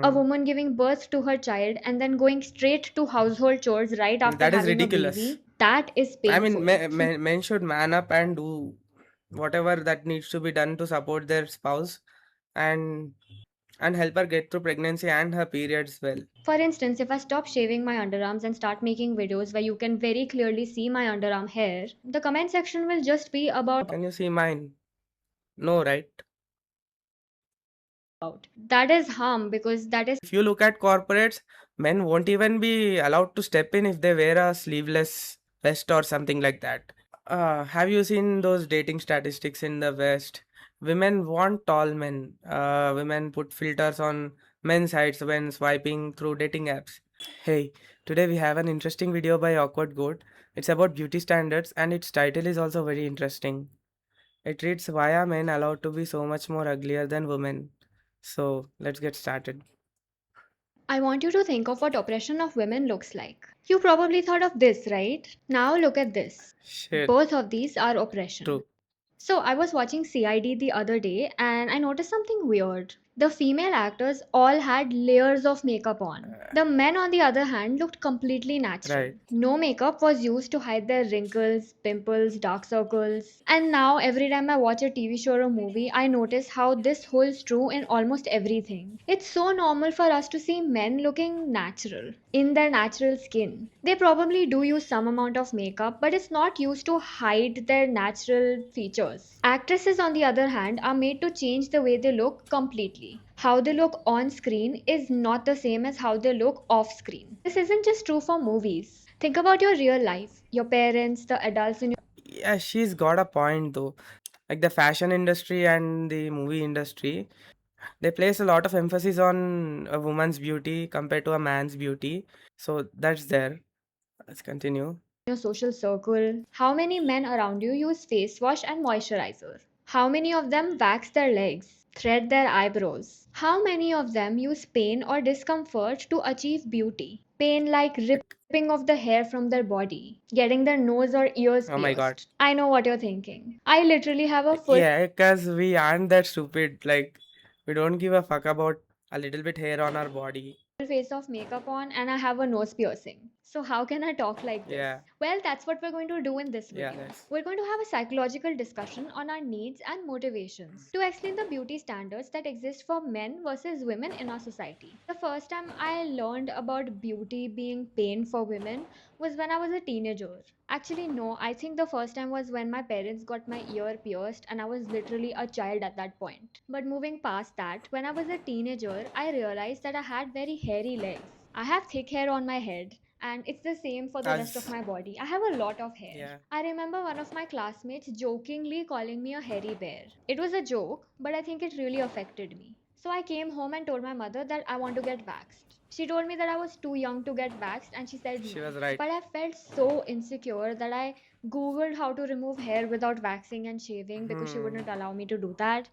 A woman giving birth to her child and then going straight to household chores right after That is having a ridiculous. baby, that is I mean, painful. men should man up and do whatever that needs to be done to support their spouse and help her get through pregnancy and her periods well. For instance, if I stop shaving my underarms and start making videos where you can very clearly see my underarm hair, the comment section will just be Can you see mine? No, right? about. That is harm because that is If you look at corporates, men won't even be allowed to step in if they wear a sleeveless vest or something like that. Have you seen those dating statistics in the West? Women want tall men. Women put filters on men's heights when swiping through dating apps. Hey, today we have an interesting video by Awkward Goat. It's about beauty standards and its title is also very interesting. It reads, Why are men allowed to be so much more uglier than women? So let's get started. I want you to think of what oppression of women looks like. You probably thought of this, right? Now look at this. Shit, Both of these are oppression. true. So I was watching CID the other day and I noticed something weird. The female actors all had layers of makeup on. The men, on the other hand, looked completely natural. Right. No makeup was used to hide their wrinkles, pimples, dark circles. And now, every time I watch a TV show or movie, I notice how this holds true in almost everything. It's so normal for us to see men looking natural, in their natural skin. They probably do use some amount of makeup, but it's not used to hide their natural features. Actresses, on the other hand, are made to change the way they look completely. How they look on screen is not the same as how they look off screen. This isn't just true for movies. Think about your real life, your parents, the adults in Yeah, she's got a point though. Like the fashion industry and the movie industry, they place a lot of emphasis on a woman's beauty compared to a man's beauty. So that's there. Let's continue. your social circle. How many men around you use face wash and moisturizer? How many of them wax their legs, thread their eyebrows? How many of them use pain or discomfort to achieve beauty? Pain like ripping off the hair from their body, getting their nose or ears Oh my god. pierced. I know what you're thinking. I literally have a full Yeah, because we aren't that stupid. Like, we don't give a fuck about a little bit hair on our body. face of makeup on and I have a nose piercing. So, how can I talk like this? Yeah, Well, that's what we're going to do in this yeah, video. that's We're going to have a psychological discussion on our needs and motivations to explain the beauty standards that exist for men versus women in our society. The first time I learned about beauty being pain for women was when I was a teenager. Actually, no, I think the first time was when my parents got my ear pierced and I was literally a child at that point. But moving past that, when I was a teenager, I realized that I had very hairy legs. I have thick hair on my head, and it's the same for the rest of us. my body. I have a lot of hair. Yeah. I remember one of my classmates jokingly calling me a hairy bear. It was a joke, but I think it really affected me. So I came home and told my mother that I want to get waxed. She told me that I was too young to get waxed and she said She no. was right. But I felt so insecure that I googled how to remove hair without waxing and shaving because she Hmm. wouldn't allow me to do that.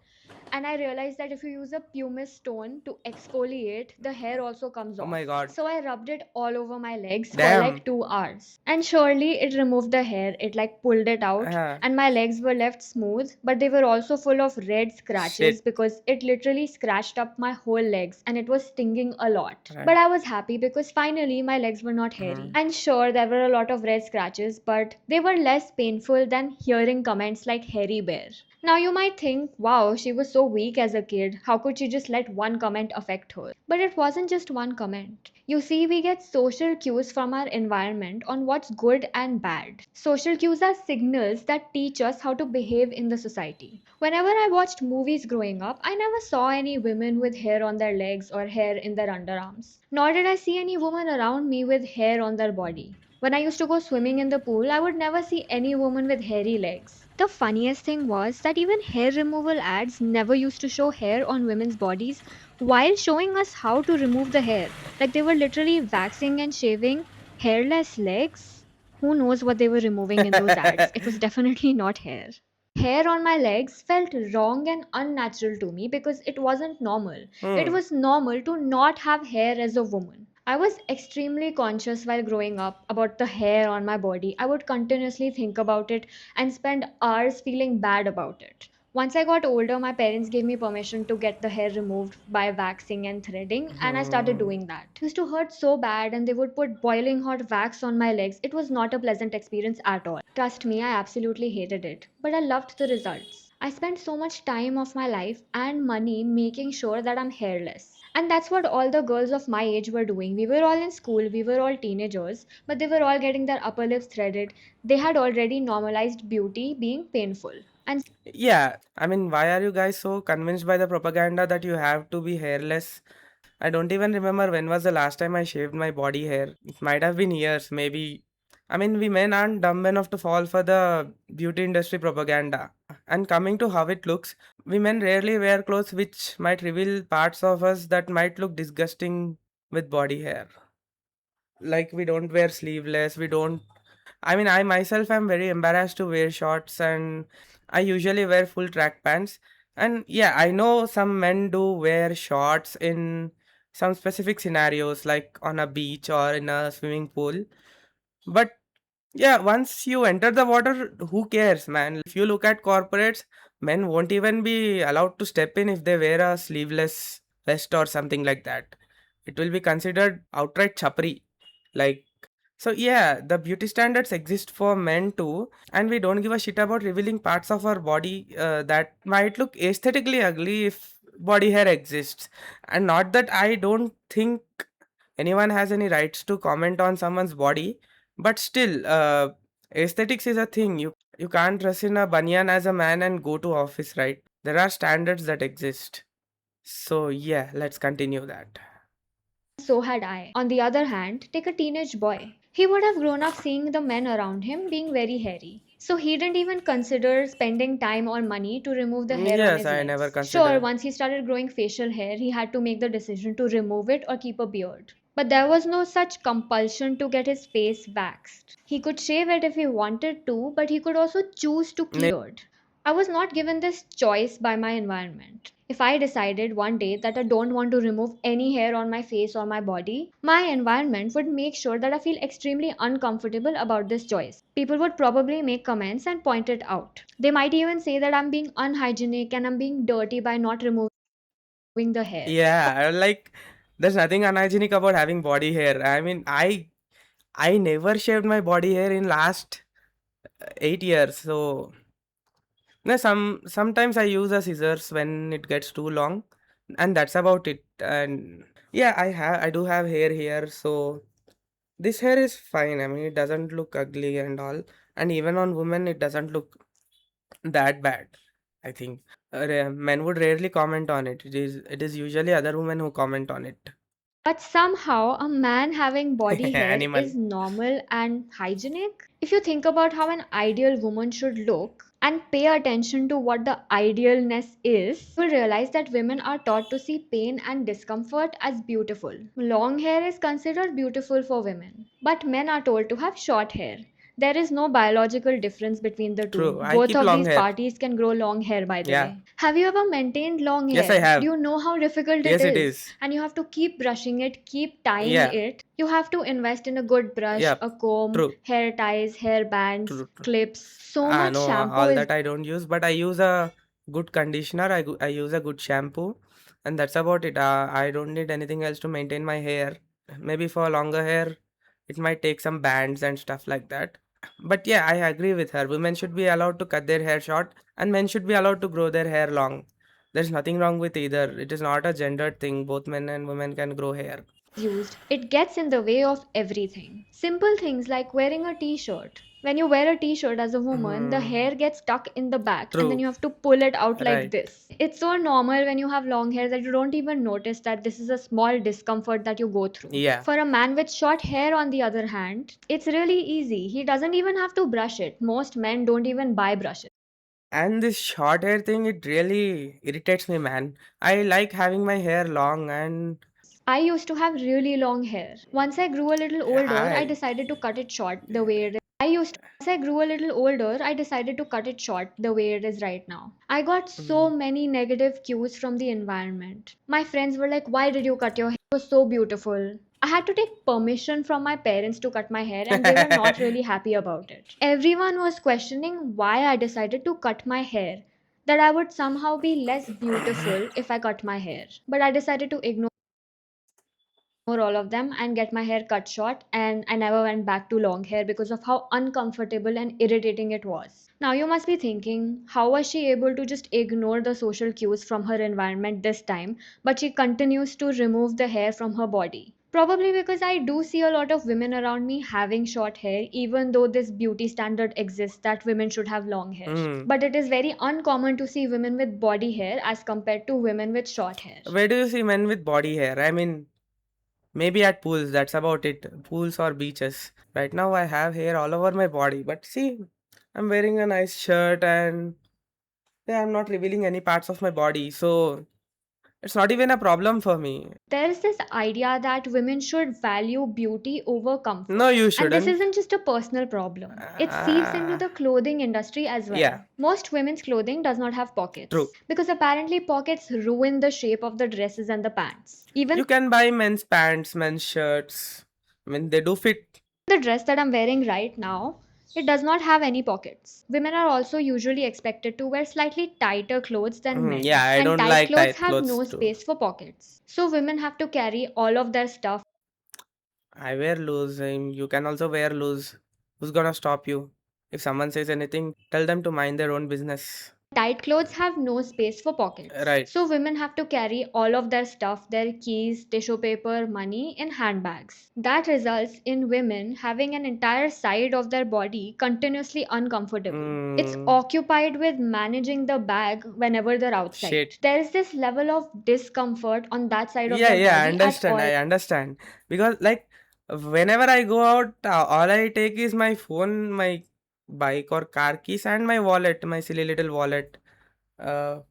And I realized that if you use a pumice stone to exfoliate, the hair also comes Oh my off. god. So I rubbed it all over my legs for Damn. like 2 hours. And surely it removed the hair, it like pulled it out, Uh, and my legs were left smooth, but they were also full of red scratches shit. because it literally scratched up my whole legs and it was stinging a lot. But Right. I was happy because finally my legs were not hairy. Hmm. And sure, there were a lot of red scratches, but they were less painful than hearing comments like hairy bear. Now you might think, wow, she was so weak as a kid. How could she just let one comment affect her? But it wasn't just one comment. You see, we get social cues from our environment on what's good and bad. Social cues are signals that teach us how to behave in the society. Whenever I watched movies growing up, I never saw any women with hair on their legs or hair in their underarms. Nor did I see any woman around me with hair on their body. When I used to go swimming in the pool, I would never see any woman with hairy legs. The funniest thing was that even hair removal ads never used to show hair on women's bodies while showing us how to remove the hair. Like they were literally waxing and shaving hairless legs. Who knows what they were removing in those ads? It was definitely not hair. Hair on my legs felt wrong and unnatural to me because it wasn't normal. It Hmm. was normal to not have hair as a woman. I was extremely conscious while growing up about the hair on my body. I would continuously think about it and spend hours feeling bad about it. Once I got older, my parents gave me permission to get the hair removed by waxing and threading, and I started Hmm. doing that. It used to hurt so bad, and they would put boiling hot wax on my legs. It was not a pleasant experience at all. Trust me, I absolutely hated it, but I loved the results. I spent so much time of my life and money making sure that I'm hairless. And that's what all the girls of my age were doing. We were all in school, we were all teenagers, but they were all getting their upper lips threaded. They had already normalized beauty being painful. And Yeah, I mean, why are you guys so convinced by the propaganda that you have to be hairless? I don't even remember when was the last time I shaved my body hair. It might have been years, maybe. I mean, we men aren't dumb enough to fall for the beauty industry propaganda. And coming to how it looks, women rarely wear clothes which might reveal parts of us that might look disgusting with body hair. Like, we don't wear sleeveless, we don't. I mean, I myself am very embarrassed to wear shorts, and I usually wear full track pants. And yeah, I know some men do wear shorts in some specific scenarios, like on a beach or in a swimming pool. But yeah, once you enter the water, who cares, man? If you look at corporates, men won't even be allowed to step in if they wear a sleeveless vest or something like that. It will be considered outright chapri. Like, so yeah, the beauty standards exist for men too, and we don't give a shit about revealing parts of our body that might look aesthetically ugly if body hair exists. And not that I don't think anyone has any rights to comment on someone's body, but still, aesthetics is a thing. You can't dress in a banyan as a man and go to office, right? There are standards that exist. So yeah, let's continue that. so had I. On the other hand, take a teenage boy. He would have grown up seeing the men around him being very hairy. So he didn't even consider spending time or money to remove the hair on Yes, his I never legs. Sure, consider. once he started growing facial hair, he had to make the decision to remove it or keep a beard. But there was no such compulsion to get his face waxed. He could shave it if he wanted to, but he could also choose to keep it. I was not given this choice by my environment. If I decided one day that I don't want to remove any hair on my face or my body, my environment would make sure that I feel extremely uncomfortable about this choice. People would probably make comments and point it out. They might even say that I'm being unhygienic and I'm being dirty by not removing the hair. Yeah, like there's nothing unhygienic about having body hair. I mean, I never shaved my body hair in last 8 years. So no, sometimes I use a scissors when it gets too long, and that's about it. And yeah, I do have hair here, so this hair is fine. I mean, it doesn't look ugly and all, and even on women, it doesn't look that bad. I think men would rarely comment on it. It is usually other women who comment on it. But somehow, a man having body hair Animal. is normal and hygienic. If you think about how an ideal woman should look and pay attention to what the idealness is, you will realize that women are taught to see pain and discomfort as beautiful. Long hair is considered beautiful for women, but men are told to have short hair. There is no biological difference between the two. True. I Both keep of long these hair. parties can grow long hair, by the Yeah. way. Have you ever maintained long Yes, I hair? Do have. you know how difficult it Yes, it is? is. And you have to keep brushing it, keep tying Yeah. it. You have to invest in a good brush, Yeah. a comb, True. hair ties, hair bands, True. True. clips. So much No, shampoo all is that I don't use, but I use a good conditioner. I use a good shampoo, and that's about it. I don't need anything else to maintain my hair. Maybe for longer hair, it might take some bands and stuff like that. But yeah, I agree with her. Women should be allowed to cut their hair short, and men should be allowed to grow their hair long. There's nothing wrong with either. It is not a gendered thing. Both men and women can grow hair. used, it gets in the way of everything. Simple things like wearing a t shirt. When you wear a t shirt as a woman, the Hmm. hair gets stuck in the back and then True. you have to pull it out like Right. this. It's so normal when you have long hair that you don't even notice that this is a small discomfort that you go through. Yeah. For a man with short hair, on the other hand, it's really easy. He doesn't even have to brush it. Most men don't even buy brushes. And this short hair thing, it really irritates me, man. I like having my hair long and I used to have really long hair. Once I grew a little older, I I. decided to cut it short the way it is. As I grew a little older, I decided to cut it short the way it is right now. I got so Mm. many negative cues from the environment. My friends were like, "Why did you cut your hair? It was so beautiful." I had to take permission from my parents to cut my hair, and they were not really happy about it. Everyone was questioning why I decided to cut my hair. that I would somehow be less beautiful if I cut my hair. But I decided to ignore all of them and get my hair cut short, and I never went back to long hair because of how uncomfortable and irritating it was. Now you must be thinking, how was she able to just ignore the social cues from her environment this time, but she continues to remove the hair from her body? Probably because I do see a lot of women around me having short hair, even though this beauty standard exists that women should have long hair. Hmm. But it is very uncommon to see women with body hair as compared to women with short hair. Where do you see men with body hair? I mean, maybe at pools, that's about it. Pools or beaches. Right now, I have hair all over my body, but see, I'm wearing a nice shirt and yeah, I'm not revealing any parts of my body, so it's not even a problem for me. There is this idea that women should value beauty over No, comfort. you And this shouldn't. isn't just a personal problem, it seeps into Uh, the clothing industry as well. yeah, Most women's clothing does not have true. pockets because apparently pockets ruin the shape of the dresses and the pants. Even You can buy men's pants, men's shirts. I mean, they do fit. the dress that I'm wearing right now, it does not have any pockets. Women are also usually expected to wear slightly tighter clothes than men, Yeah, I and don't tight like clothes tight have clothes no too. space for pockets. So women have to carry all of their stuff. I wear loose. You can also wear loose. Who's gonna stop you? If someone says anything, tell them to mind their own business. Tight clothes have no space for pockets. Right. So women have to carry all of their stuff, their keys, tissue paper, money in handbags. That results in women having an entire side of their body continuously uncomfortable. It's Mm, occupied with managing the bag whenever they're outside. shit. There is this level of discomfort on that side of Yeah, their yeah, I body at understand. all. I understand. Because, like, whenever I go out, all I take is my phone, my bike or car keys, and my wallet, my silly little wallet.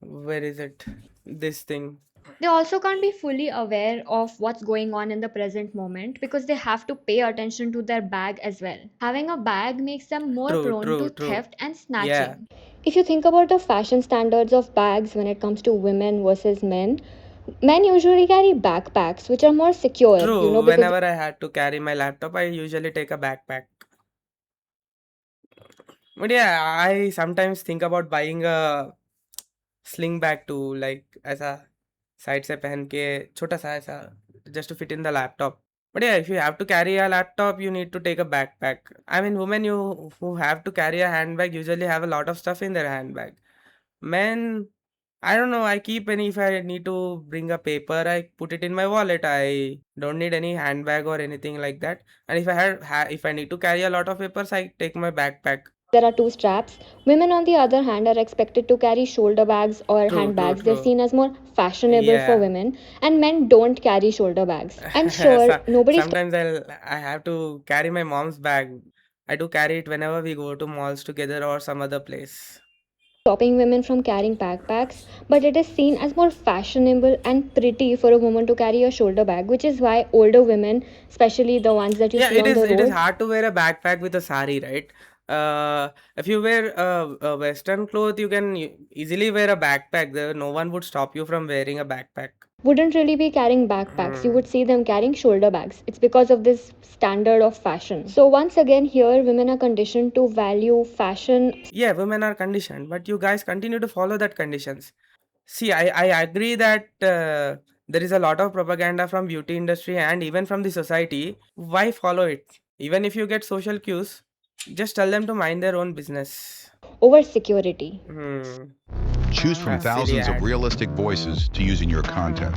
Where is it? This thing. They also can't be fully aware of what's going on in the present moment because they have to pay attention to their bag as well. Having a bag makes them more True, prone to true, true. theft and Yeah, snatching. If you think about the fashion standards of bags when it comes to women versus men, men usually carry backpacks which are more secure, true. because Whenever I had to carry my laptop, I usually take a backpack. But yeah, I sometimes think about buying a sling bag too, like as a side से पहन के छोटा सा ऐसा just to fit in the laptop. But yeah, if you have to carry a laptop, you need to take a backpack. I mean, women you who have to carry a handbag usually have a lot of stuff in their handbag. Men, I don't know. I keep any if I need to bring a paper, I put it in my wallet. I don't need any handbag or anything like that. And if I if I need to carry a lot of papers, I take my backpack. there are two straps. Women, on the other hand, are expected to carry shoulder bags or True, true, handbags. They're true. seen as more fashionable for Yeah. women, and men don't carry shoulder bags. And sure, nobody's Sometimes I have to carry my mom's bag. I do carry it whenever we go to malls together or some other place. stopping women from carrying backpacks, but it is seen as more fashionable and pretty for a woman to carry a shoulder bag, which is why older women, especially the ones that you Yeah, see on the it is road, hard to wear a backpack with a sari, right? If you wear a western cloth, you can easily wear a backpack. There, no one would stop you from wearing a backpack. wouldn't really be carrying backpacks. You Hmm. would see them carrying shoulder bags. It's because of this standard of fashion. So, once again, here women are conditioned to value fashion. Yeah, women are conditioned, but you guys continue to follow that conditions. See, I agree that there is a lot of propaganda from beauty industry and even from the society. Why follow it? Even if you get social cues, just tell them to mind their own business. Over security. Hmm. Choose from Silly thousands of ad. realistic voices to use in your content.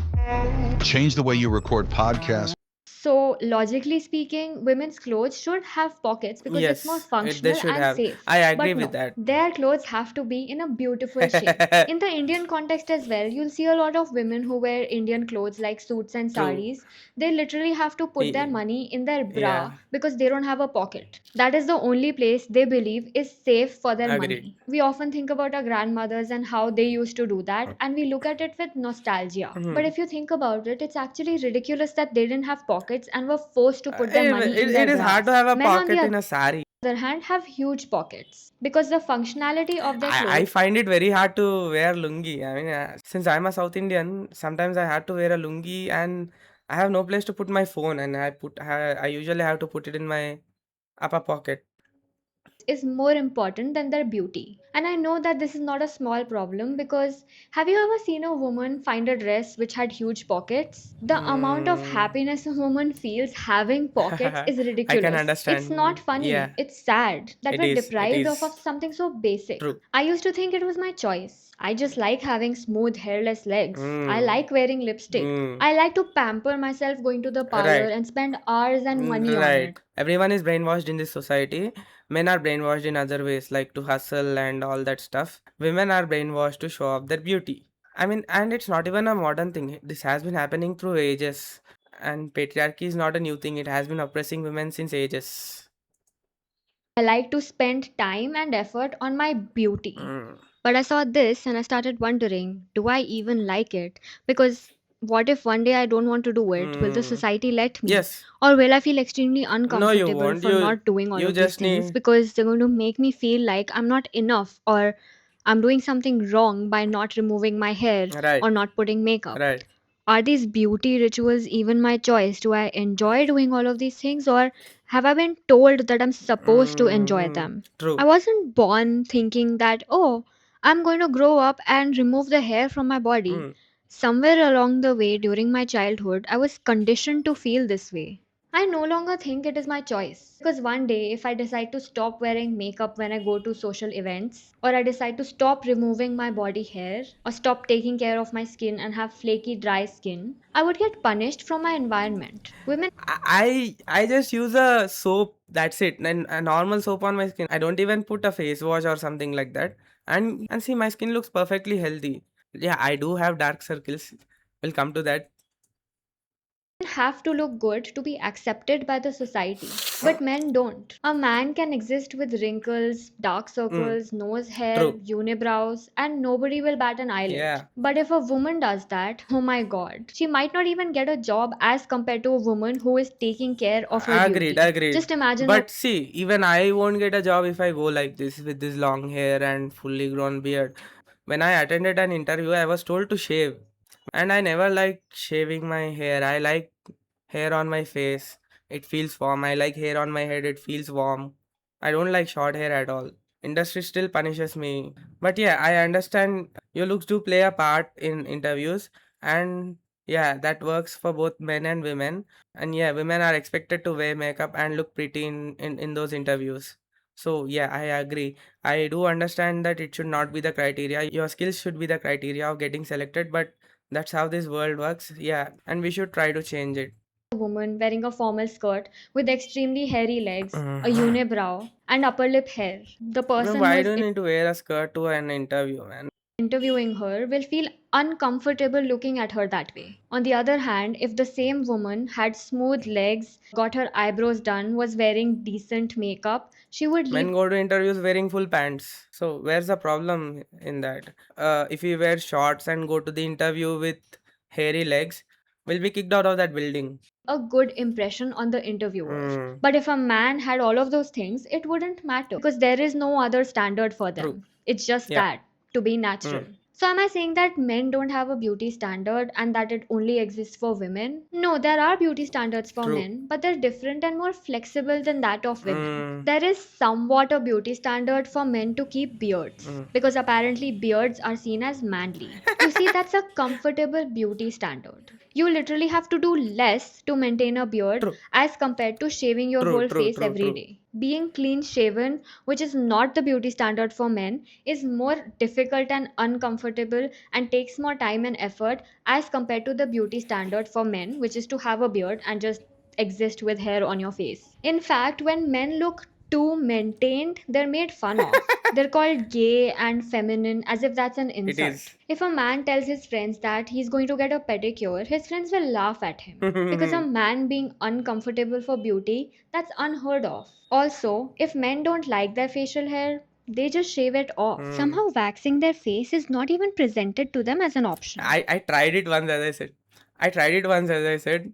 Change the way you record podcasts. So, logically speaking, women's clothes should have pockets because it's more Yes, they functional should and have. safe. I agree But with no, that. their clothes have to be in a beautiful shape. In the Indian context as well, you'll see a lot of women who wear Indian clothes like suits and True. saris. They literally have to put their Ye- money in their bra Yeah, because they don't have a pocket. That is the only place they believe is safe for their agreed. money. We often think about our grandmothers and how they used to do that, and we look at it with nostalgia. But Mhm. if you think about it, it's actually ridiculous that they didn't have pockets and were forced to put their money in their It is hard to bras. have a Men, on the pocket in a sari. other hand, have huge pockets because the functionality of their I clothes find it very hard to wear lungi. I mean, since I'm a South Indian, sometimes I had to wear a lungi and I have no place to put my phone, and I usually have to put it in my upper pocket. is more important than their beauty. And I know that this is not a small problem because have you ever seen a woman find a dress which had huge pockets? The amount of Hmm. happiness a woman feels having pockets is I can ridiculous. It's not understand. funny, Yeah, it's sad that it we're is. It deprived of is something so basic. true. I used to think it was my choice. I just like having smooth, hairless legs. I Hmm. like wearing lipstick. Hmm. I like to pamper myself going to the parlor Right. and spend hours and money on Right. it. Everyone is brainwashed in this society. Men are brainwashed in other ways, like to hustle and all that stuff. Women are brainwashed to show off their beauty. I mean, and it's not even a modern thing. This has been happening through ages. And patriarchy is not a new thing. It has been oppressing women since ages. I like to spend time and effort on my beauty. Mm. But I saw this and I started wondering, do I even like it? Because what if one day I don't want to do it? Will the Mm. society let me? Yes. Or will I feel extremely No, you uncomfortable won't. for not doing all You of these just things need. because they're going to make me feel like I'm not enough or I'm doing something wrong by not removing my hair Right. or not putting makeup? Right. Are these beauty rituals even my choice? Do I enjoy doing all of these things or have I been told that I'm supposed to enjoy Mm. them? I True. wasn't born thinking that, oh, I'm going to grow up and remove the hair from my body. Mm. Somewhere along the way during my childhood, I was conditioned to feel this way. I no longer think it is my choice because one day, if I decide to stop wearing makeup when I go to social events, or I decide to stop removing my body hair, or stop taking care of my skin and have flaky, dry skin, I would get punished from my environment. Women I just use a soap. That's it. And a normal soap on my skin. I don't even put a face wash or something like that. And see, my skin looks perfectly healthy. Yeah, I do have dark circles. We'll come to that. have to look good to be accepted by the society, but men don't. A man can exist with wrinkles, dark Mm, circles, nose hair, true. unibrows, and nobody will bat an eyelid. Yeah. But if a woman does that, oh my god, she might not even get a job as compared to a woman who is taking care of her Agreed, beauty. agreed. Just imagine a But see, even I won't get a job if I go like this with this long hair and fully grown beard. When I attended an interview, I was told to shave. And I never liked shaving my hair. I like hair on my face. It feels warm. I like hair on my head. It feels warm. I don't like short hair at all. Industry still punishes me. But yeah, I understand your looks do play a part in interviews. And yeah, that works for both men and women. And yeah, women are expected to wear makeup and look pretty in those interviews. So yeah, I agree. I do understand that it should not be the criteria. Your skills should be the criteria of getting selected, but that's how this world works. Yeah, and we should try to change it. woman wearing a formal skirt with extremely hairy legs, a Mm. unibrow, and upper lip hair. The Then person who why is do you need to wear a skirt to an interview, man? interviewing her will feel uncomfortable looking at her that way. On the other hand, if the same woman had smooth legs, got her eyebrows done, was wearing decent makeup, she would leave Men go to interviews wearing full pants. So where's the problem in that? If we wear shorts and go to the interview with hairy legs, we'll be kicked out of that building. a good impression on the interviewer. Mm, But if a man had all of those things, it wouldn't matter because there is no other standard for true. them. It's just Yeah. that to be natural. Mm, So, am I saying that men don't have a beauty standard and that it only exists for women? No, there are beauty standards for true. men, but they're different and more flexible than that of women. Mm, There is somewhat a beauty standard for men to keep beards mm, because apparently beards are seen as manly. You see, that's a comfortable beauty standard. You literally have to do less to maintain a beard true. as compared to shaving your True. whole True. face True. every True. day. Being clean shaven, which is not the beauty standard for men, is more difficult and uncomfortable and takes more time and effort as compared to the beauty standard for men, which is to have a beard and just exist with hair on your face. In fact, when men look too maintained, they're made fun of. They're called gay and feminine as if that's an It insult. is. If a man tells his friends that he's going to get a pedicure, his friends will laugh at him. Because a man being uncomfortable for beauty, that's unheard of. Also, if men don't like their facial hair, they just shave it off. Mm. Somehow, waxing their face is not even presented to them as an option. I tried it once, as I said. I tried it once, as I said.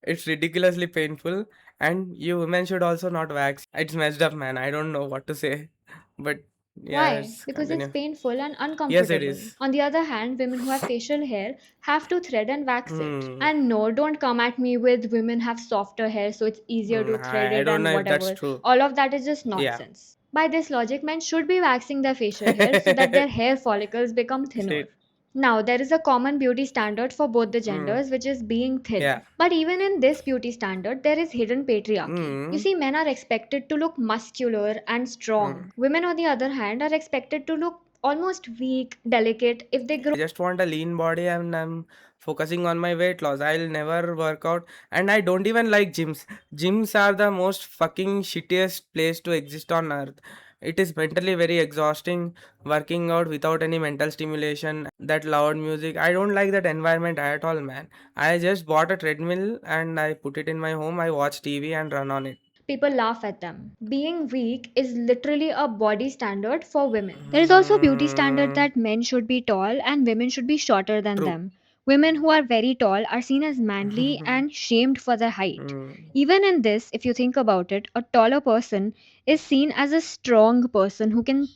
It's ridiculously painful, and you women should also not wax. It's messed up, man. I don't know what to say, but Why? yes, Because it's continue. painful and Yes, it uncomfortable. is. On the other hand, women who have facial hair have to thread and wax it. Hmm. And no, don't come at me with women have softer hair so it's easier to thread I it don't and know if that's whatever. true. All of that is just Yeah. nonsense. By this logic, men should be waxing their facial hair so that their hair follicles become thinner. Sweet. Now, there is a common beauty standard for both the Mm. genders, which is being Yeah. thin. But even in this beauty standard, there is hidden patriarchy. You Mm. see, men are expected to look muscular and Mm. strong. Women, on the other hand, are expected to look almost weak, delicate if they grow. I just want a lean body and I'm focusing on my weight loss. I'll never work out and I don't even like gyms. Gyms are the most fucking shittiest place to exist on earth. It is mentally very exhausting working out without any mental stimulation. That loud music. I don't like that environment at all, man. I just bought a treadmill and I put it in my home. I watch TV and run on it. People laugh at them. Being weak is literally a body standard for women. There is also a beauty standard Mm, that men should be tall and women should be shorter than true. them. Women who are very tall are seen as manly and shamed for their height. Mm. Even in this, if you think about it, a taller person is seen as a strong person who can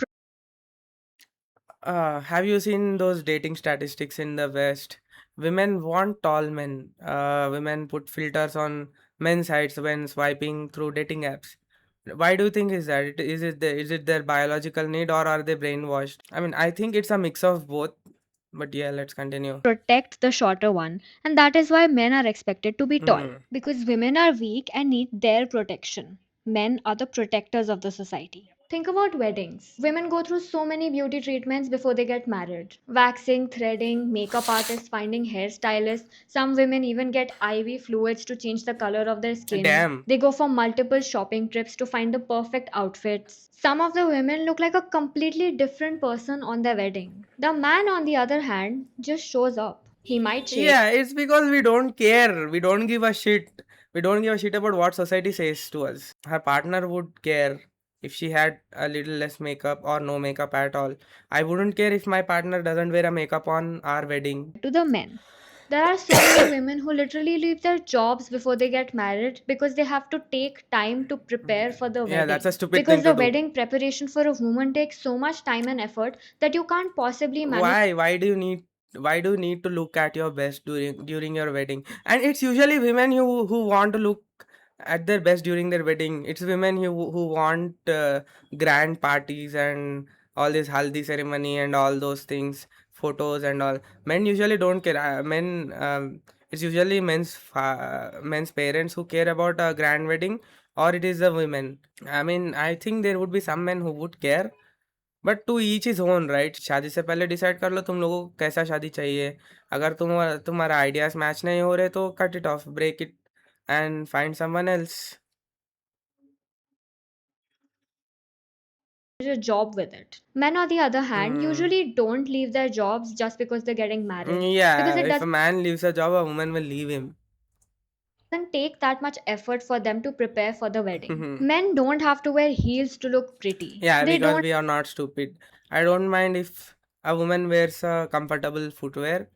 Have you seen those dating statistics in the West? Women want tall men. Women put filters on men's heights when swiping through dating apps. Why do you think is that? Is it their biological need or are they brainwashed? I mean, I think it's a mix of both. But yeah, let's continue. protect the shorter one, and that is why men are expected to be tall Hmm. because women are weak and need their protection. Men are the protectors of the society. Think about weddings. Women go through so many beauty treatments before they get married: waxing, threading, makeup artists, finding hairstylists. Some women even get IV fluids to change the color of their skin. Damn. They go for multiple shopping trips to find the perfect outfits. Some of the women look like a completely different person on their wedding. The man, on the other hand, just shows up. He might shave. Yeah, it's because we don't care. We don't give a shit. We don't give a shit about what society says to us. Her partner would care if she had a little less makeup or no makeup at all. I wouldn't care if my partner doesn't wear a makeup on our wedding. To the men, there are so many women who literally leave their jobs before they get married because they have to take time to prepare for the Yeah, that's a wedding. stupid Because thing to the do. wedding preparation for a woman takes so much time and effort that you can't possibly manage Why do you need to look at your best during your wedding? And it's usually women who want to look at their best during their wedding. It's women who want grand parties and all this haldi ceremony and all those things, photos and all. Men usually don't care. It's usually men's parents who care about a grand wedding, or it is the women. I mean, I think there would be some men who would care, but to each his own right. शादी से पहले decide कर लो तुम लोगों को कैसा शादी चाहिए. अगर तुम्हारा आइडियाज मैच नहीं हो रहे तो cut it off, break it and find someone else. a job with it. Men, on the other hand, usually don't leave their jobs just because they're getting married. Because Yeah, it if a man leaves a job, a woman will leave him. doesn't take that much effort for them to prepare for the wedding. Men don't have to wear heels to look pretty. Yeah, They because don't we are not stupid. I don't mind if a woman wears a comfortable footwear.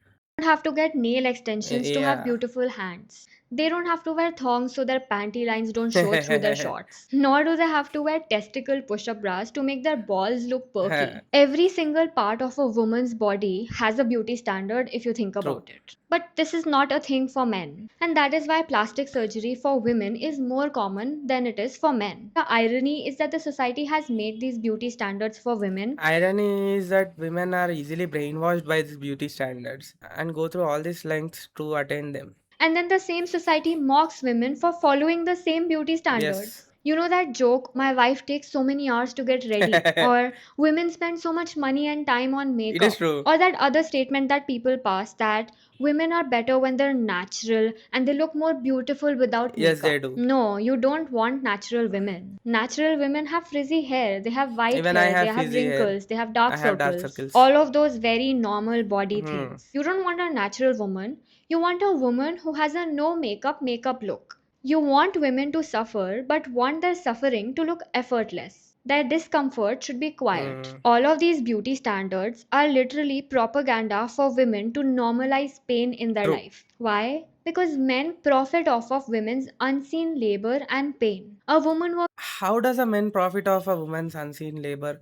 have to get nail extensions to have Yeah. beautiful hands. They don't have to wear thongs so their panty lines don't show through their shorts. Nor do they have to wear testicle push up bras to make their balls look perky. Every single part of a woman's body has a beauty standard if you think True. about it. But this is not a thing for men. And that is why plastic surgery for women is more common than it is for men. The irony is that the society has made these beauty standards for women. Irony is that women are easily brainwashed by these beauty standards and go through all these lengths to attain them. And then the same society mocks women for following the same beauty Yes. standards. You know that joke, my wife takes so many hours to get ready, or women spend so much money and time on It is makeup, true. or that other statement that people pass that women are better when they're natural and they look more beautiful without Yes, they makeup. do. No, you don't want natural women. Natural women have frizzy hair, they have white Even I hair, they have have frizzy hair. wrinkles, they have dark I have dark circles, circles. all of those very normal body Hmm. things. You don't want a natural woman, you want a woman who has a no makeup look. You want women to suffer, but want their suffering to look effortless. Their discomfort should be quiet. Hmm. All of these beauty standards are literally propaganda for women to normalize pain in their True. life. Why? Because men profit off of women's unseen labor and pain. A woman works How does a man profit off a woman's unseen labor?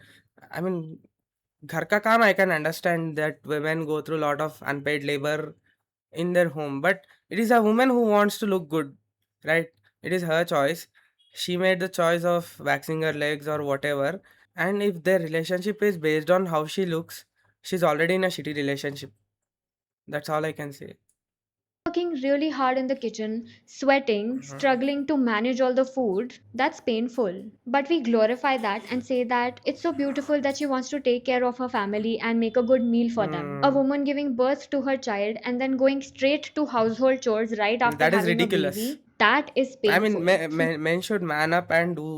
I mean, घर का काम, I can understand that women go through a lot of unpaid labor in their home, but it is a woman who wants to look good, right? It is her choice. She made the choice of waxing her legs or whatever. And if their relationship is based on how she looks, she's already in a shitty relationship. That's all I can say. Working really hard in the kitchen, sweating, Mhm. struggling to manage all the food, that's painful. But we glorify that and say that it's so beautiful that she wants to take care of her family and make a good meal for them. A Mm, woman giving birth to her child and then going straight to household chores right after that is having a ridiculous. baby, that is I mean, painful. men should man up and do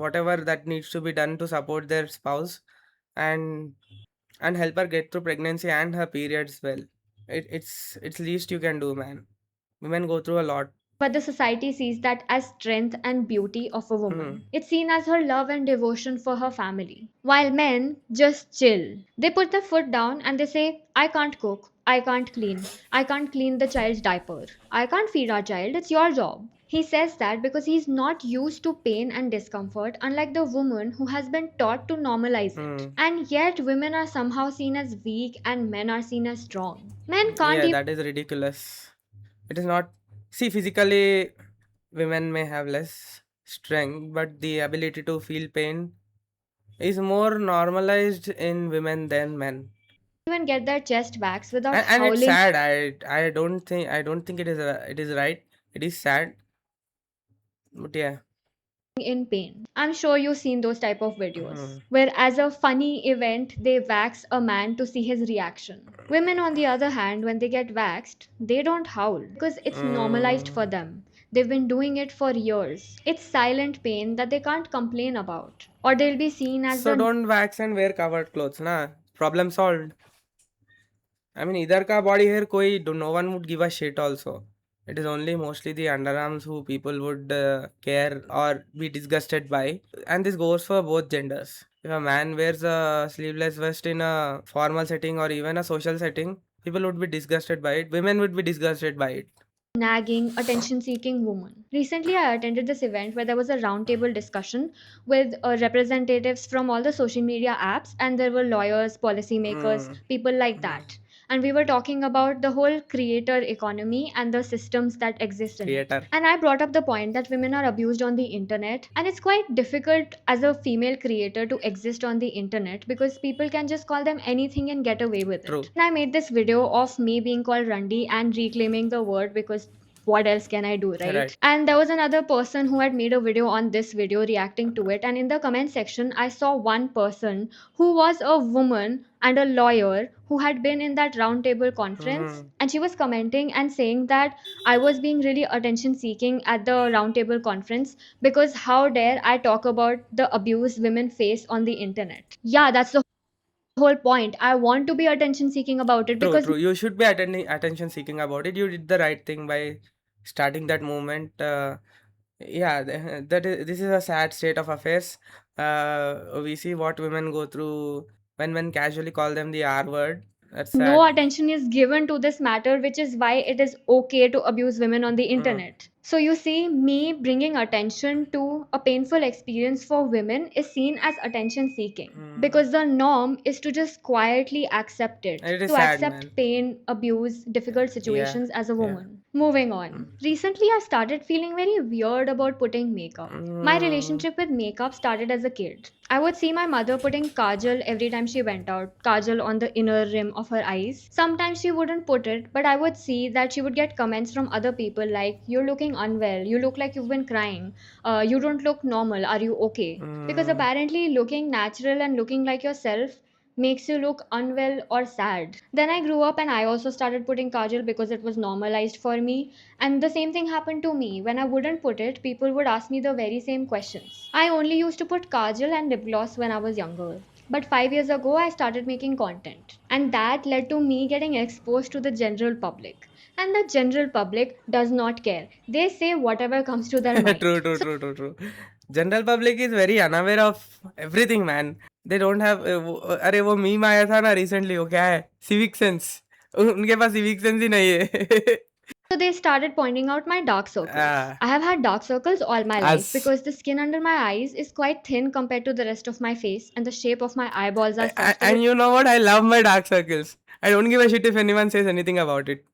whatever that needs to be done to support their spouse and help her get through pregnancy and her periods well. It's least you can do, man. Women go through a lot. But the society sees that as strength and beauty of a Hmm. woman. It's seen as her love and devotion for her family. While men just chill. They put their foot down and they say, I can't cook, I can't clean the child's diaper, I can't feed our child, it's your job. He says that because he's not used to pain and discomfort, unlike the woman who has been taught to normalize it. Hmm. And yet, women are somehow seen as weak and men are seen as strong. Men can't Yeah, even that is ridiculous. It is not. See, physically, women may have less strength, but the ability to feel pain is more normalized in women than men. get their chest waxed without And it's howling sad. I don't think it is right. It is sad, but yeah. in pain. I'm sure you've seen those type of videos Mhm. where as a funny event they wax a man to see his reaction. Women on the other hand, when they get waxed, they don't howl because it's normalized for Mm. them. They've been doing it for years. It's silent pain that they can't complain about. Or they'll be seen as So the don't wax and wear covered clothes, na? Problem solved. I mean, either ka body hair koi do no one would give a shit also. It is only mostly the underarms who people would care or be disgusted by. And this goes for both genders. If a man wears a sleeveless vest in a formal setting or even a social setting, people would be disgusted by it. Women would be disgusted by it. nagging, attention seeking woman. Recently, I attended this event where there was a roundtable discussion with representatives from all the social media apps, and there were lawyers, policymakers, Mm. people like Mm. that. And we were talking about the whole creator economy and the systems that exist in it. Creator. And I brought up the point that women are abused on the internet, and it's quite difficult as a female creator to exist on the internet because people can just call them anything and get away with it. True. And I made this video of me being called Rundy and reclaiming the word because what else can I do, right? Right. And there was another person who had made a video on this video reacting to it. And in the comment section, I saw one person who was a woman and a lawyer who had been in that roundtable conference. Mm. And she was commenting and saying that I was being really attention seeking at the roundtable conference because how dare I talk about the abuse women face on the internet. Yeah, that's the whole point. I want to be attention seeking about it True, because true. You should be attending attention seeking about it. You did the right thing by starting that movement. Yeah, this is a sad state of affairs. We see what women go through when men casually call them the R word. That's no sad. attention is given to this matter, which is why it is okay to abuse women on the Mm, internet. So, you see, me bringing attention to a painful experience for women is seen as attention seeking mm. because the norm is to just quietly accept it, It is to sad, accept man. pain, abuse, difficult Yeah, situations as a yeah. woman. Moving on. Mm. Recently, I started feeling very weird about putting makeup. My Mm, relationship with makeup started as a kid. I would see my mother putting kajal every time she went out, kajal on the inner rim of her eyes. Sometimes she wouldn't put it, but I would see that she would get comments from other people like, You're looking unwell, you look like you've been crying, you don't look normal, are you okay? Because mm, apparently, looking natural and looking like yourself makes you look unwell or sad. Then I grew up and I also started putting kajal because it was normalized for me. And the same thing happened to me. When I wouldn't put it, people would ask me the very same questions. I only used to put kajal and lip gloss when I was younger. But 5 years ago, I started making content. And that led to me getting exposed to the general public. And the general public does not care. They say whatever comes to their true, mind. true, true, true, true. General public is very unaware of everything, man. They don't have अरे वो meme आया था ना recently वो क्या है civic sense उनके पास civic sense ही नहीं है So they started pointing out my dark circles. uh, I have had dark circles all my life as because the skin under my eyes is quite thin compared to the rest of my face, and the shape of my eyeballs are such that and you know what, I love my dark circles. I don't give a shit if anyone says anything about it.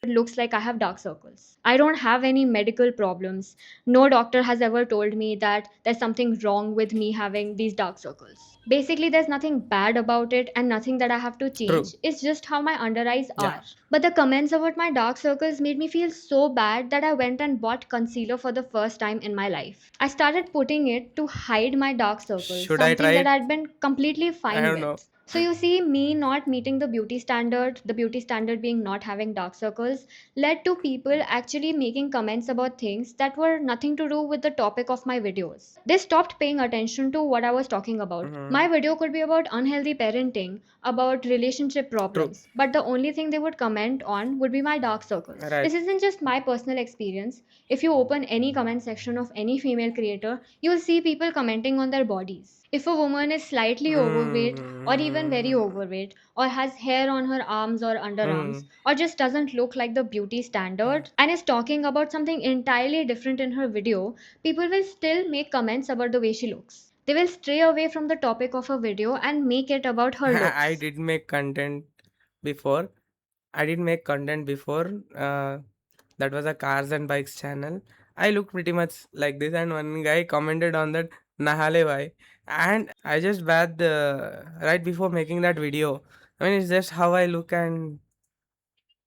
looks like I have dark circles. I don't have any medical problems. No doctor has ever told me that there's something wrong with me having these dark circles. Basically, there's nothing bad about it and nothing that I have to True. change. It's just how my under eyes Yeah. are. But the comments about my dark circles made me feel so bad that I went and bought concealer for the first time in my life. I started putting it to hide my dark circles, Should I try something that it? I'd been completely I fine don't with. know. So you see, me not meeting the beauty standard being not having dark circles, led to people actually making comments about things that were nothing to do with the topic of my videos. They stopped paying attention to what I was talking about. Mm-hmm. My video could be about unhealthy parenting, about relationship True. problems, but the only thing they would comment on would be my dark circles. Right. This isn't just my personal experience. If you open any comment section of any female creator, you'll see people commenting on their bodies. If a woman is slightly overweight or even very Mm-hmm. overweight, or has hair on her arms or underarms, Mm. or just doesn't look like the beauty standard and is talking about something entirely different in her video, people will still make comments about the way she looks. They will stray away from the topic of a video and make it about her I looks. did make content before. I did make content before. That was a cars and bikes channel. I look pretty much like this, and one guy commented on that Nahale bhai, and I just bathed right before making that video. I mean, it's just how I look, and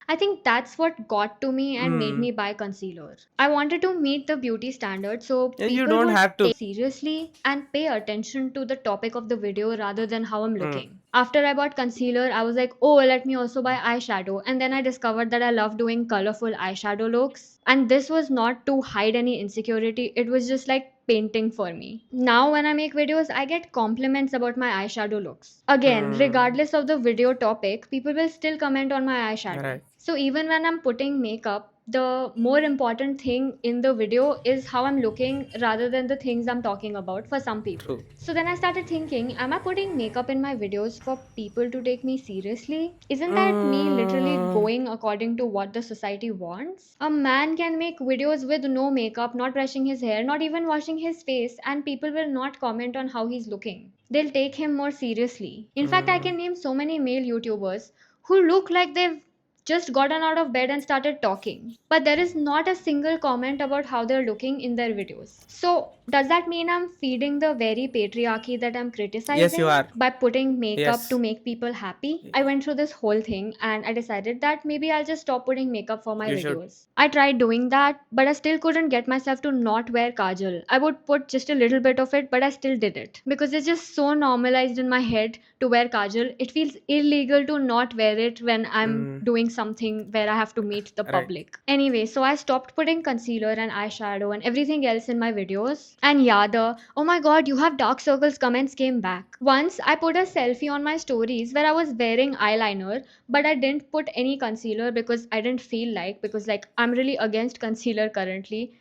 I think that's what got to me and made mm, me buy concealer. I wanted to meet the beauty standard so yeah, you people don't would have to. take seriously and pay attention to the topic of the video rather than how I'm Mm, looking. After I bought concealer, I was like, oh, let me also buy eyeshadow. And then I discovered that I love doing colorful eyeshadow looks. And this was not to hide any insecurity, it was just like painting for me. Now, when I make videos, I get compliments about my eyeshadow looks. Again, mm, regardless of the video topic, people will still comment on my eyeshadow. right. So, even when I'm putting makeup, the more important thing in the video is how I'm looking rather than the things I'm talking about for some people. True. So then I started thinking, am I putting makeup in my videos for people to take me seriously? Isn't that me literally Mm, going according to what the society wants? A man can make videos with no makeup, not brushing his hair, not even washing his face, and people will not comment on how he's looking. They'll take him more seriously. In fact, I mm. can name so many male YouTubers who look like they've just gotten out of bed and started talking. But there is not a single comment about how they're looking in their videos. So, does that mean I'm feeding the very patriarchy that I'm Yes, you criticizing are. by putting makeup to Yes. make people happy? I went through this whole thing and I decided that maybe I'll just stop putting makeup for my You should. videos. I tried doing that, but I still couldn't get myself to not wear kajal. I would put just a little bit of it, but I still did it because it's just so normalized in my head to wear kajal. It feels illegal to not wear it when I'm Mm, doing something where I have to meet the right. public. Anyway, so I stopped putting concealer and eyeshadow and everything else in my videos. And yeah, the oh my god, you have dark circles comments came back. Once I put a selfie on my stories where I was wearing eyeliner, but I didn't put any concealer because I didn't feel like, because like I'm really against concealer currently,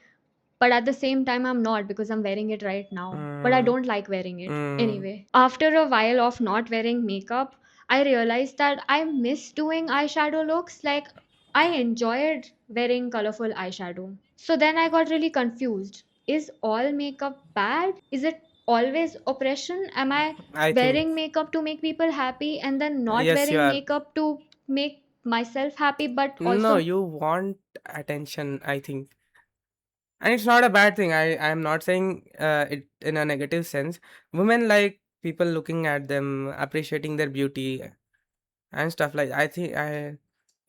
but at the same time I'm not because I'm wearing it right now, but I Mm, don't like wearing it mm. anyway. After a while of not wearing makeup, I realized that I miss doing eyeshadow looks. Like, I enjoyed wearing colorful eyeshadow. So then I got really confused. Is all makeup bad? Is it always oppression? Am I I think. wearing makeup to make people happy and then not Yes, you wearing are. makeup to make myself happy, but No, also you want attention, I think. And it's not a bad thing. I'm not saying it in a negative sense. Women like people looking at them, appreciating their beauty and stuff like I think I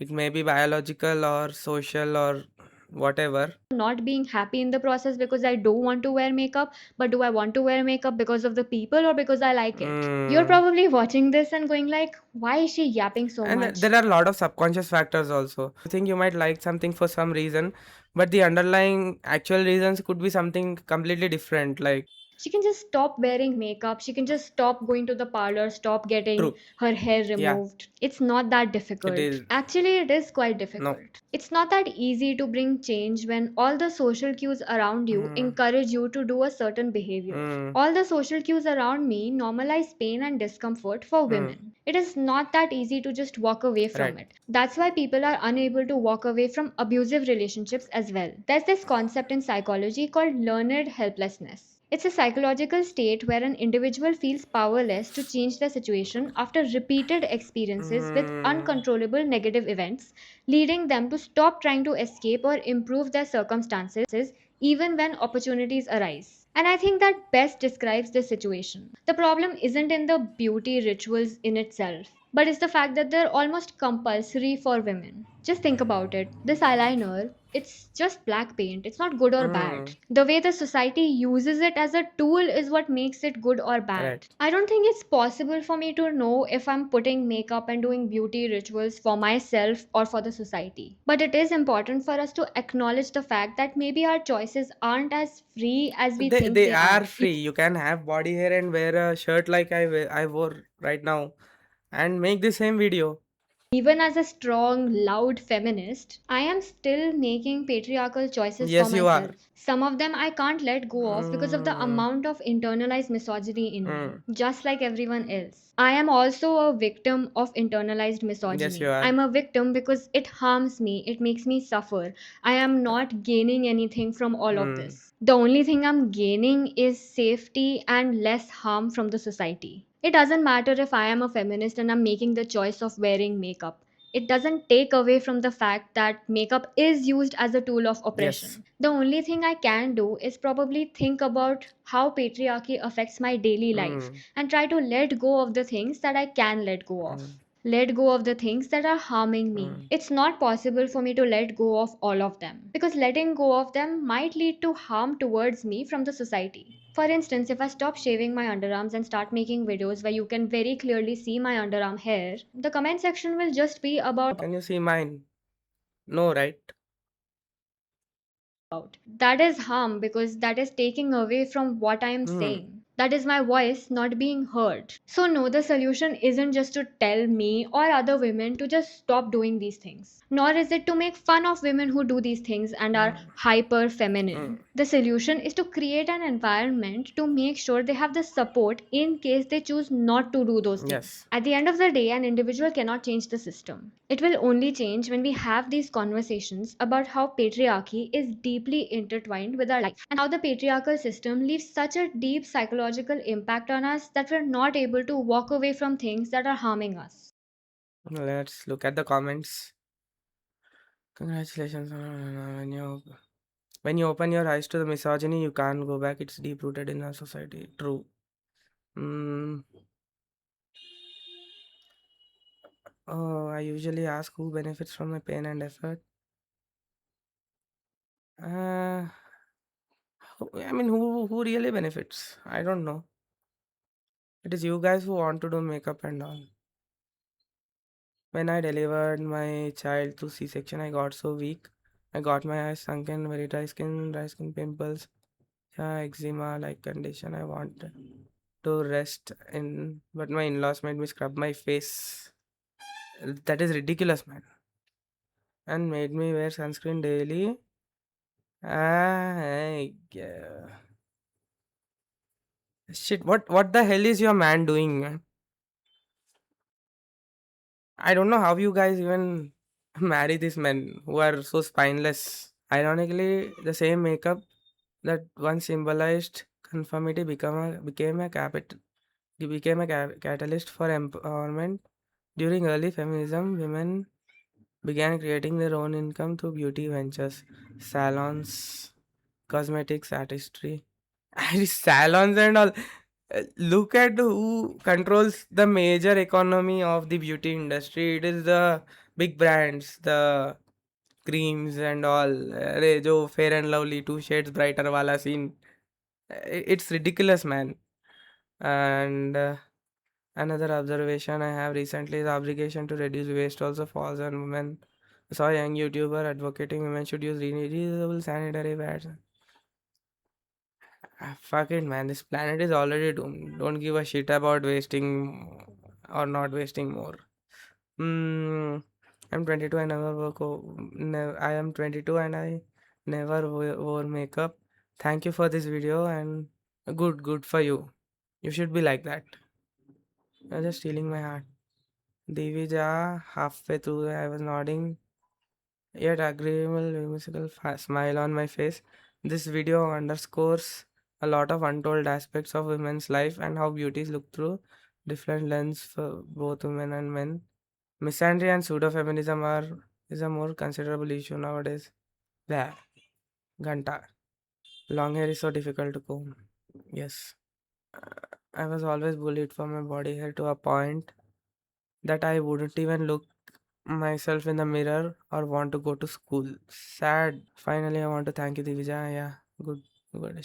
it may be biological or social or whatever. not being happy in the process because I don't want to wear makeup, but do I want to wear makeup because of the people or because I like it? You're Mm. probably watching this and going like, why is she yapping so And much? there are a lot of subconscious factors also. You think you might like something for some reason, but the underlying actual reasons could be something completely different. Like, She can just stop wearing makeup. She can just stop going to the parlor, stop getting true. her hair Yeah, removed. It's not that it difficult. is. Actually, it is quite No. difficult. It's not that easy to bring change when all the social cues around you Mm, encourage you to do a certain behavior. mm, All the social cues around me normalize pain and discomfort for mm. women. It is not that easy to just walk away from Right. it. That's why people are unable to walk away from abusive relationships as well. There's this concept in psychology called learned helplessness. It's a psychological state where an individual feels powerless to change their situation after repeated experiences with Mm, uncontrollable negative events, leading them to stop trying to escape or improve their circumstances even when opportunities arise. And I think that best describes this situation. The problem isn't in the beauty rituals in itself, but it's the fact that they're almost compulsory for women. Just think about it. This eyeliner, it's just black paint. It's not good or bad. mm, The way the society uses it as a tool is what makes it good or bad. right. I don't think it's possible for me to know if I'm putting makeup and doing beauty rituals for myself or for the society. But it is important for us to acknowledge the fact that maybe our choices aren't as free as we think They they are. are free. You can have body hair and wear a shirt like I wore right now and make the same video. Even as a strong, loud feminist, I am still making patriarchal choices for Yes, you myself. are. Some of them I can't let go of because of the Mm, amount of internalized misogyny in me, mm. just like everyone else. I am also a victim of internalized Yes, you misogyny. are. I'm a victim because it harms me, it makes me suffer. I am not gaining anything from all of Mm, this. The only thing I'm gaining is safety and less harm from the society. It doesn't matter if I am a feminist and I'm making the choice of wearing makeup. It doesn't take away from the fact that makeup is used as a tool of yes. oppression. The only thing I can do is probably think about how patriarchy affects my daily life Mm, and try to let go of the things that I can let go of. mm, Let go of the things that are harming me. mm. It's not possible for me to let go of all of them because letting go of them might lead to harm towards me from the society. For instance, if I stop shaving my underarms and start making videos where you can very clearly see my underarm hair, the comment section will just be about Can you see mine? No, right? about. That is harm because that is taking away from what I am Hmm. saying. That is my voice not being heard. So, no, the solution isn't just to tell me or other women to just stop doing these things, nor is it to make fun of women who do these things and are Mm, hyper feminine. mm. The solution is to create an environment to make sure they have the support in case they choose not to do those things. Yes. At the end of the day, an individual cannot change the system. It will only change when we have these conversations about how patriarchy is deeply intertwined with our life and how the patriarchal system leaves such a deep psychological impact on us that we're not able to walk away from things that are harming us. Let's look at the comments. Congratulations. When you open your eyes to the misogyny, you can't go back. It's deep rooted in our society. True. Mm, oh, I usually ask who benefits from my pain and effort. Uh, I mean, who really benefits? I don't know. It is you guys who want to do makeup and all. When I delivered my child through C-section, I got so weak. I got my eyes sunken, very dry skin pimples, yeah, eczema like condition. I want to rest in, but my in-laws made me scrub my face. That is ridiculous, man. And made me wear sunscreen daily. Yeah. Shit, what the hell is your man doing, man? I don't know how you guys even marry these men who are so spineless. Ironically, the same makeup that once symbolized conformity became a catalyst for empowerment. During early feminism, women began creating their own income through beauty ventures, salons, cosmetics, artistry, salons and all. Look at who controls the major economy of the beauty industry. It is the big brands, the creams and all. अरे जो fair and lovely 2 shades brighter वाला scene. It's ridiculous, man. And another observation I have recently is the obligation to reduce waste also falls on women. I saw a young YouTuber advocating women should use reusable sanitary pads. Fuck it, man. This planet is already doomed. Don't give a shit about wasting or not wasting more. Hmm. I'm 22. I never work. I am 22 and I never wore makeup. Thank you for this video and good for you. You should be like that. You're just stealing my heart. Divija, halfway through, I was nodding, yet agreeable, whimsical smile on my face. This video underscores a lot of untold aspects of women's life and how beauties look through different lens for both women and men. Misandry and pseudo-feminism are is a more considerable issue nowadays. Yeah, Ganta. Long hair is so difficult to comb. Yes. I was always bullied for my body hair to a point that I wouldn't even look myself in the mirror or want to go to school. Sad. Finally, I want to thank you, Divija. Yeah, good, good.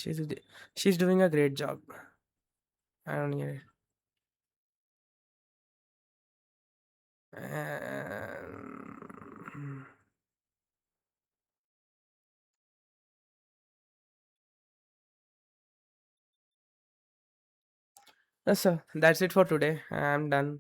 She's doing a great job. I don't get it. Um, Yes, sir. That's it for today. I'm done.